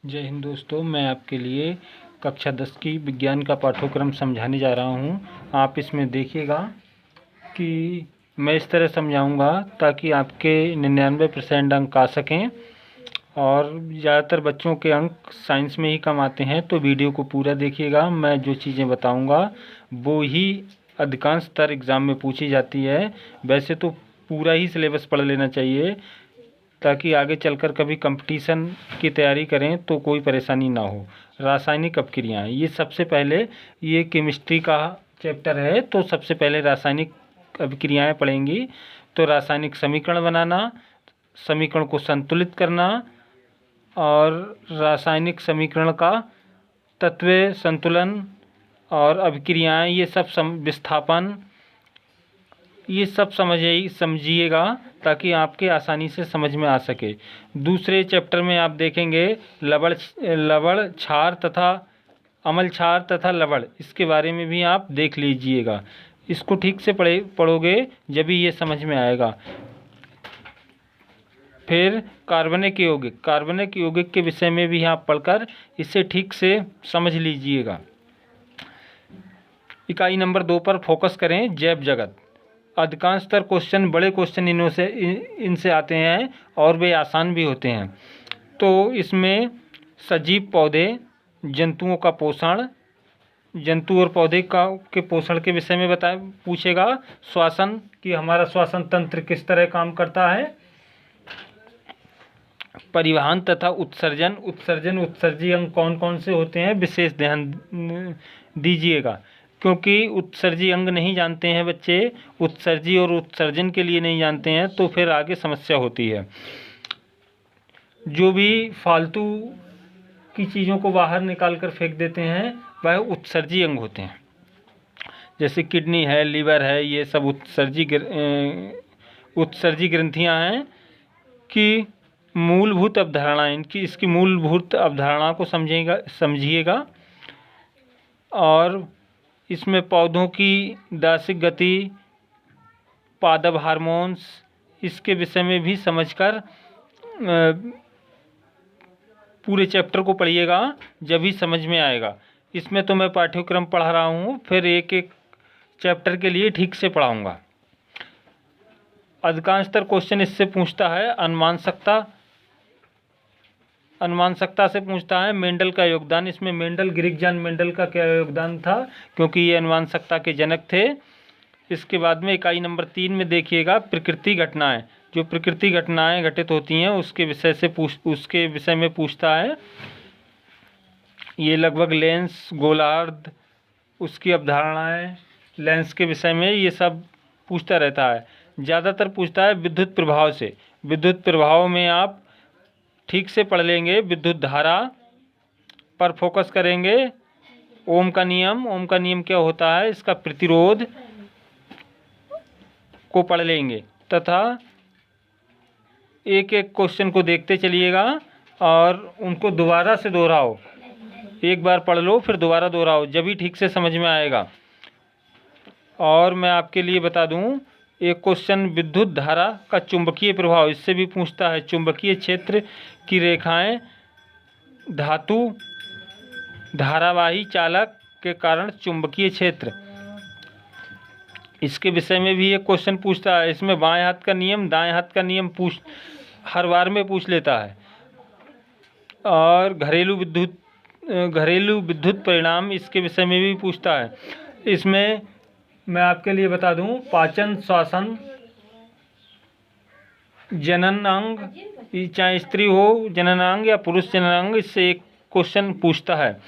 जय हिंद दोस्तों, मैं आपके लिए कक्षा 10 की विज्ञान का पाठ्यक्रम समझाने जा रहा हूं। आप इसमें देखिएगा कि मैं इस तरह समझाऊंगा ताकि आपके 99% अंक आ सकें और ज़्यादातर बच्चों के अंक साइंस में ही कम आते हैं। तो वीडियो को पूरा देखिएगा। मैं जो चीज़ें बताऊंगा वो ही अधिकांशतर एग्ज़ाम में पूछी जाती है। वैसे तो पूरा ही सिलेबस पढ़ लेना चाहिए ताकि आगे चलकर कभी कंपटीशन की तैयारी करें तो कोई परेशानी ना हो। रासायनिक अपक्रियाएं, ये सबसे पहले ये केमिस्ट्री का चैप्टर है, तो सबसे पहले रासायनिक अभिक्रियाएं पढ़ेंगी। तो रासायनिक समीकरण बनाना, समीकरण को संतुलित करना और रासायनिक समीकरण का तत्व संतुलन और अभिक्रियाएं, ये सब विस्थापन, ये सब समझिएगा ताकि आपके आसानी से समझ में आ सके। दूसरे चैप्टर में आप देखेंगे लवण क्षार तथा अम्ल क्षार तथा लवण, इसके बारे में भी आप देख लीजिएगा। इसको ठीक से पढ़ोगे जब भी ये समझ में आएगा। फिर कार्बनिक यौगिक के विषय में भी आप पढ़कर इसे ठीक से समझ लीजिएगा। इकाई नंबर 2 पर फोकस करें, जैव जगत। अधिकांशतर क्वेश्चन बड़े क्वेश्चन इनसे आते हैं और वे आसान भी होते हैं। तो इसमें सजीव पौधे, जंतुओं का पोषण, जंतु और पौधे के पोषण के विषय में पूछेगा। श्वसन, कि हमारा श्वसन तंत्र किस तरह काम करता है। परिवहन तथा उत्सर्जी अंग कौन कौन से होते हैं, विशेष ध्यान दीजिएगा, क्योंकि उत्सर्जी अंग नहीं जानते हैं बच्चे, उत्सर्जी और उत्सर्जन के लिए नहीं जानते हैं तो फिर आगे समस्या होती है। जो भी फालतू की चीज़ों को बाहर निकाल कर फेंक देते हैं वह उत्सर्जी अंग होते हैं। जैसे किडनी है, लीवर है, ये सब उत्सर्जी ग्रंथियां हैं। कि मूलभूत अवधारणाएं, इसकी मूलभूत अवधारणा को समझिएगा। और इसमें पौधों की दासिक गति, पादप हार्मोन्स, इसके विषय में भी समझकर पूरे चैप्टर को पढ़िएगा, जब भी समझ में आएगा। इसमें तो मैं पाठ्यक्रम पढ़ा रहा हूँ, फिर एक एक चैप्टर के लिए ठीक से पढ़ाऊँगा। अधिकांशतर क्वेश्चन इससे पूछता है। अनुमानशक्ता से पूछता है। मेंडल का योगदान, इसमें ग्रीक जॉन मेंडल का क्या योगदान था, क्योंकि ये अनुमानशक्ता के जनक थे। इसके बाद में इकाई नंबर 3 में देखिएगा, प्रकृति घटनाएं। जो प्रकृति घटनाएं घटित होती हैं उसके विषय में पूछता है। ये लगभग लेंस, गोलार्ध, उसकी अवधारणाएं, लेंस के विषय में ये सब पूछता रहता है। ज़्यादातर पूछता है विद्युत प्रभाव से। विद्युत प्रभाव में आप ठीक से पढ़ लेंगे। विद्युत धारा पर फोकस करेंगे। ओम का नियम क्या होता है, इसका प्रतिरोध को पढ़ लेंगे तथा एक एक क्वेश्चन को देखते चलिएगा और उनको दोबारा से दोहराओ। एक बार पढ़ लो फिर दोबारा दोहराओ, जब भी ठीक से समझ में आएगा। और मैं आपके लिए बता दूं, एक क्वेश्चन विद्युत धारा का चुंबकीय प्रभाव, इससे भी पूछता है। चुंबकीय क्षेत्र की रेखाएं धातु धारावाही चालक के कारण चुंबकीय क्षेत्र, इसके विषय में भी एक क्वेश्चन पूछता है। इसमें बाएं हाथ का नियम, दाएं हाथ का नियम हर बार में पूछ लेता है। और घरेलू विद्युत परिणाम, इसके विषय में भी पूछता है। इसमें मैं आपके लिए बता दूं, पाचन, श्वसन, जनन अंग, चाहे स्त्री हो जनन अंग या पुरुष जनन अंग, इससे एक क्वेश्चन पूछता है।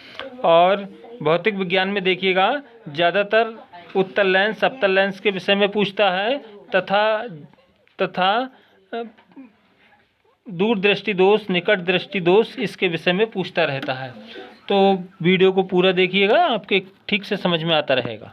और भौतिक विज्ञान में देखिएगा, ज़्यादातर उत्तल लेंस, अवतल लेंस के विषय में पूछता है तथा दूर दृष्टि दोष, निकट दृष्टि दोष, इसके विषय में पूछता रहता है। तो वीडियो को पूरा देखिएगा, आपके ठीक से समझ में आता रहेगा।